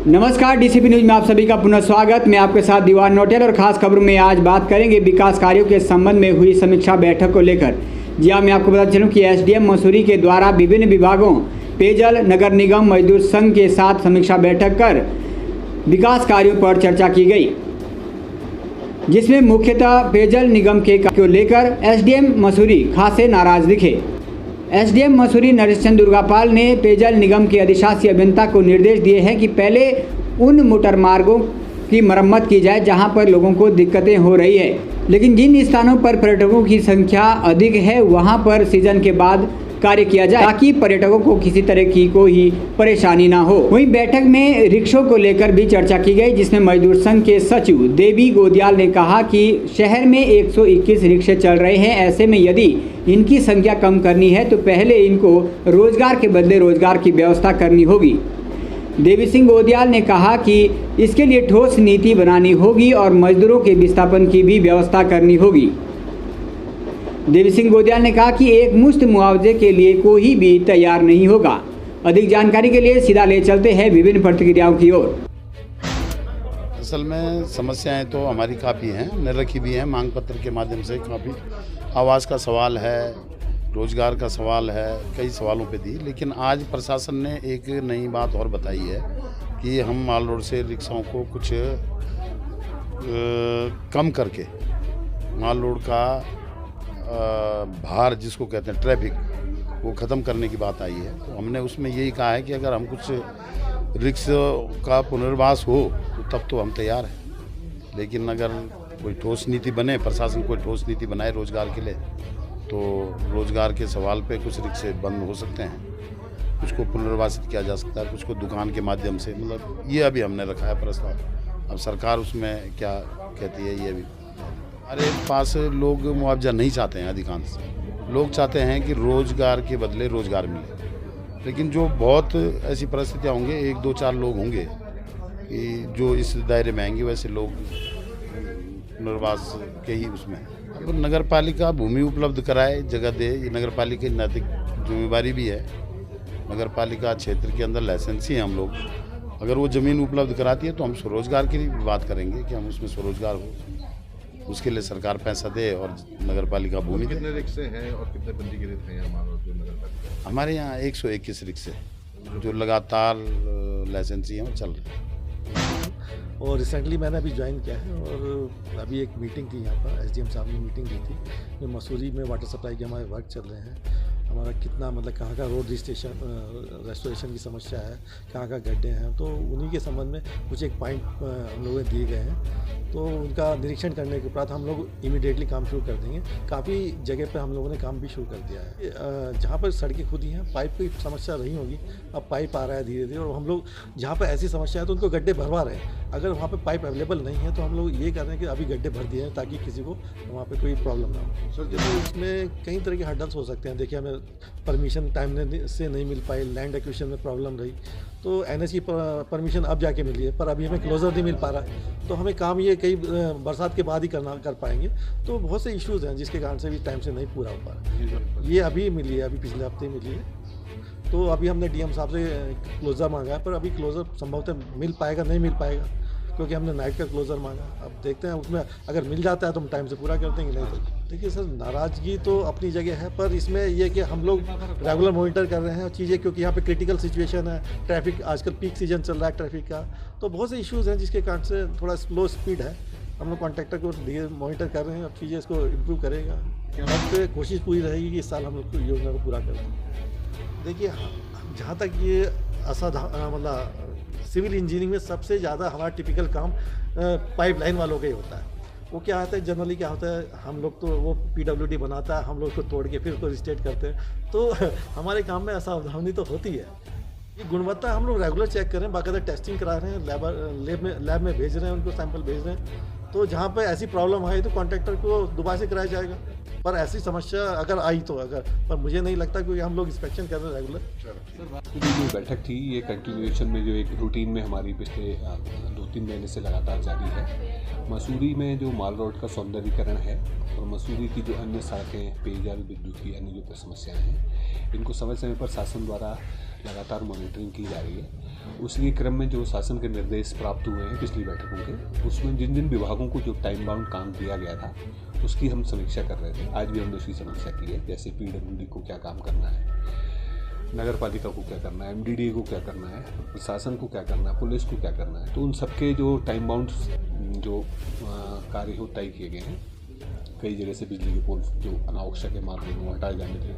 नमस्कार, DCP news में आप सभी का पुनः स्वागत। मैं आपके साथ दीवान नोटेल और खास खबरों में आज बात करेंगे विकास कार्यों के संबंध में हुई समीक्षा बैठक को लेकर। जी हाँ, मैं आपको बता चलूं कि एसडीएम मसूरी के द्वारा विभिन्न विभागों पेयजल, नगर निगम, मजदूर संघ के साथ समीक्षा बैठक कर विकास कार्यों पर चर्चा की गई, जिसमें मुख्यतः पेयजल निगम के कार्य को लेकर एसडीएम मसूरी खासे नाराज दिखे। एसडीएम मसूरी नरेश चंद्र दुर्गापाल ने पेयजल निगम के अधिशासी अभियंता को निर्देश दिए हैं कि पहले उन मोटर मार्गों की मरम्मत की जाए जहां पर लोगों को दिक्कतें हो रही है, लेकिन जिन स्थानों पर पर्यटकों की संख्या अधिक है वहां पर सीजन के बाद कार्य किया जाए ताकि पर्यटकों को किसी तरह की कोई परेशानी ना हो। वहीं बैठक में रिक्शों को लेकर भी चर्चा की गई, जिसमें मजदूर संघ के सचिव देवी गोदियाल ने कहा कि शहर में 121 रिक्शे चल रहे हैं, ऐसे में यदि इनकी संख्या कम करनी है तो पहले इनको रोजगार के बदले रोजगार की व्यवस्था करनी होगी। देवी सिंह गोदियाल ने कहा कि इसके लिए ठोस नीति बनानी होगी और मजदूरों के विस्थापन की भी व्यवस्था करनी होगी। देवी सिंह गोदियाल ने कहा कि एक मुश्त मुआवजे के लिए कोई भी तैयार नहीं होगा। अधिक जानकारी के लिए सीधा ले चलते हैं विभिन्न प्रतिक्रियाओं की ओर। असल में समस्याएं तो हमारी काफ़ी हैं, न रखी भी हैं, मांग पत्र के माध्यम से काफ़ी आवास का सवाल है, रोजगार का सवाल है, कई सवालों पे दी। लेकिन आज प्रशासन ने एक नई बात और बताई है कि हम माल रोड से रिक्शाओं को कुछ कम करके माल रोड का भार जिसको कहते हैं ट्रैफिक, वो ख़त्म करने की बात आई है। तो हमने उसमें यही कहा है कि अगर हम कुछ रिक्शा का पुनर्वास हो तो तब तो हम तैयार हैं, लेकिन अगर कोई ठोस नीति बने, प्रशासन कोई ठोस नीति बनाए रोज़गार के लिए, तो रोज़गार के सवाल पे कुछ रिक्शे बंद हो सकते हैं, कुछ को पुनर्वासित किया जा सकता है, कुछ को दुकान के माध्यम से, मतलब ये अभी हमने रखा है प्रस्ताव। अब सरकार उसमें क्या कहती है ये अभी। हमारे पास लोग मुआवजा नहीं चाहते हैं, अधिकांश लोग चाहते हैं कि रोज़गार के बदले रोज़गार मिले। लेकिन जो बहुत ऐसी परिस्थितियाँ होंगे, 1-2-4 लोग होंगे कि जो इस दायरे में आएंगे, वैसे लोग पुनर्वास के ही उसमें। अब नगर पालिका भूमि उपलब्ध कराए, जगह दे, ये नगर पालिका की नैतिक जिम्मेवारी भी है। नगर पालिका क्षेत्र के अंदर लाइसेंसी हैं हम लोग, अगर वो ज़मीन उपलब्ध कराती है तो हम स्वरोजगार की भी बात करेंगे कि हम उसमें स्वरोजगार हो, उसके लिए सरकार पैसा दे और नगर पालिका भूमि दे। कितने रिक्शे हैं और कितने पंजीकृत हैं हमारे नगर पालिका? हमारे यहाँ 121 रिक्शे जो लगातार लाइसेंसी हैं और चल रहे हैं। और रिसेंटली मैंने अभी ज्वाइन किया है और अभी एक मीटिंग थी यहाँ पर, एसडीएम साहब ने मीटिंग दी थी कि मसूरी में वाटर सप्लाई के हमारे वर्क चल रहे हैं, हमारा कितना मतलब कहाँ का रोड रेस्टोरेशन की समस्या है, कहाँ का गड्ढे हैं, तो उन्हीं के संबंध में कुछ एक पॉइंट हम लोगों ने दिए गए हैं। तो उनका निरीक्षण करने के बाद हम लोग इमीडिएटली काम शुरू कर देंगे। काफ़ी जगह पे हम लोगों ने काम भी शुरू कर दिया है। जहाँ पर सड़कें खुदी हैं, पाइप की समस्या रही होगी, अब पाइप आ रहा है धीरे धीरे, और हम लोग जहाँ पर ऐसी समस्या है तो उनको गड्ढे भरवा रहे हैं। अगर वहाँ पे पाइप अवेलेबल नहीं है तो हम लोग ये कर रहे हैं कि अभी गड्ढे भर दिए हैं ताकि किसी को वहाँ पे कोई प्रॉब्लम ना हो। सर जैसे इसमें कई तरह के हर्डल्स हो सकते हैं। देखिए, हमें परमिशन टाइम से नहीं मिल पाई, लैंड एक्विजिशन में प्रॉब्लम रही, तो एनएच की परमिशन अब जाके मिली है, पर अभी हमें क्लोजर नहीं मिल पा रहा, तो हमें काम ये कई बरसात के बाद ही कर पाएंगे। तो बहुत से इश्यूज़ हैं जिसके कारण से भी टाइम से नहीं पूरा हो पा रहा। ये अभी मिली है, अभी पिछले हफ्ते मिली है, तो अभी हमने डीएम साहब से क्लोज़र मांगा है, पर अभी क्लोज़र संभवतः मिल पाएगा नहीं मिल पाएगा, क्योंकि हमने नाइट का क्लोज़र मांगा। अब देखते हैं, उसमें अगर मिल जाता है तो हम टाइम से पूरा कर देंगे, नहीं तो देखिए सर, नाराज़गी तो अपनी जगह है, पर इसमें यह कि हम लोग रेगुलर मॉनिटर कर रहे हैं चीज़ें, क्योंकि यहाँ पे क्रिटिकल सिचुएशन है, ट्रैफिक आजकल पीक सीजन चल रहा है ट्रैफिक का, तो बहुत से इश्यूज़ हैं जिसके कारण से थोड़ा स्लो स्पीड है। हम लोग कॉन्ट्रैक्टर को मॉनिटर कर रहे हैं, और चीज़ें इसको इम्प्रूव करेगा। अब कोशिश पूरी रहेगी कि इस साल हम लोग योजना को पूरा कर दें। देखिए, जहाँ तक ये मतलब सिविल इंजीनियरिंग में सबसे ज़्यादा हमारा टिपिकल काम पाइपलाइन वालों का ही होता है। वो क्या होता है, जनरली क्या होता है, हम लोग तो वो पीडब्ल्यूडी बनाता है, हम लोग उसको तोड़ के फिर उसको रिस्टेट करते हैं, तो हमारे काम में असावधानी तो होती है। ये गुणवत्ता हम लोग रेगुलर चेक कर रहे हैं, बाकायदा टेस्टिंग करा रहे हैं, लैब में भेज रहे हैं, उनको सैंपल भेज रहे हैं। तो जहाँ पर ऐसी प्रॉब्लम आई तो कॉन्ट्रैक्टर को दोबारा से कराया जाएगा, पर ऐसी समस्या अगर आई तो, पर मुझे नहीं लगता, क्योंकि हम लोग इंस्पेक्शन कर रहे हैं रेगुलर। जो बैठक थी ये कंटिन्यूएशन में जो एक रूटीन में हमारी पिछले 2-3 महीने से लगातार जारी है। मसूरी में जो माल रोड का सौंदर्यीकरण है और मसूरी की जो अन्य सड़कें, पेयजल, विद्युत की अन्य जो समस्याएं हैं, इनको समय समय पर शासन द्वारा लगातार मॉनिटरिंग की जा रही है। उसी क्रम में जो शासन के निर्देश प्राप्त हुए हैं पिछली बैठकों के, उसमें जिन जिन विभागों को जो टाइम बाउंड काम दिया गया था उसकी हम समीक्षा कर रहे थे। आज भी हमने उसकी समीक्षा की है, जैसे PWD को क्या काम करना है, नगर पालिका को क्या करना है, MDDA को क्या करना है, प्रशासन को क्या करना है, पुलिस को क्या करना है। तो उन सबके जो टाइम बाउंड जो कार्य हो तय किए गए हैं। कई जगह से बिजली के पोल जो अनावश्यक है मार्केट में हटाए जाने थे,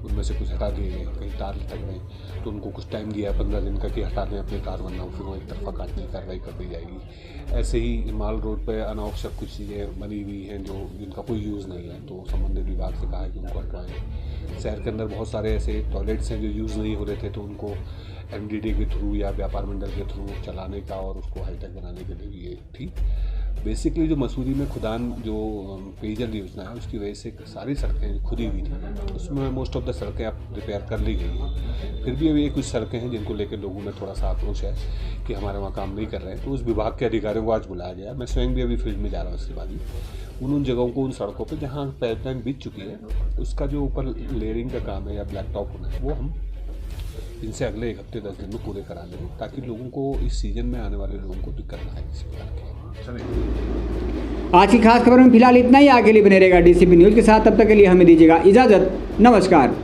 उनमें से कुछ हटा दिए गए। कहीं तार लटक गए तो उनको कुछ टाइम दिया 15 दिन का कि हटा दें अपने तार, वरना फिर वो एक तरफा काटने की कार्रवाई कर दी जाएगी। ऐसे ही माल रोड पर अनावश्यक कुछ चीज़ें बनी हुई हैं जो जिनका कोई यूज़ नहीं है, तो संबंधित विभाग से कहा है कि उनको हटवाएँ। शहर के अंदर बहुत सारे ऐसे टॉयलेट्स हैं जो यूज़ नहीं हो रहे थे, तो उनको MDDA के थ्रू या व्यापार मंडल के थ्रू चलाने का और उसको हाईटेक बनाने के लिए ये थी। बेसिकली जो मसूरी में खुदान जो पेयजल योजना है उसकी वजह से सारी सड़कें खुदी हुई थी, उसमें मोस्ट ऑफ द सड़कें अब रिपेयर कर ली गई हैं। फिर भी अभी कुछ सड़कें हैं जिनको लेकर लोगों में थोड़ा सा आक्रोश है कि हमारे वहाँ काम नहीं कर रहे हैं। तो उस विभाग के अधिकारियों को आज बुलाया गया। मैं स्वयं भी अभी फील्ड में जा रहा हूँ इसके बाद ही। उन जगहों को, उन सड़कों पर जहाँ पाइपलाइन बीत चुकी है उसका जो ऊपर लेयरिंग का काम है या ब्लैक टॉप होना है, वो हम इनसे अगले 1 हफ्ते 10 दिन में पूरे करा लेंगे, ताकि लोगों को इस सीजन में आने वाले लोगों को दिक्कत ना आए किसी प्रकार की। आज की खास खबर में फिलहाल इतना ही। आगे लिए बने रहेगा DCP न्यूज़ के साथ। तब तक के लिए हमें दीजिएगा इजाज़त। नमस्कार।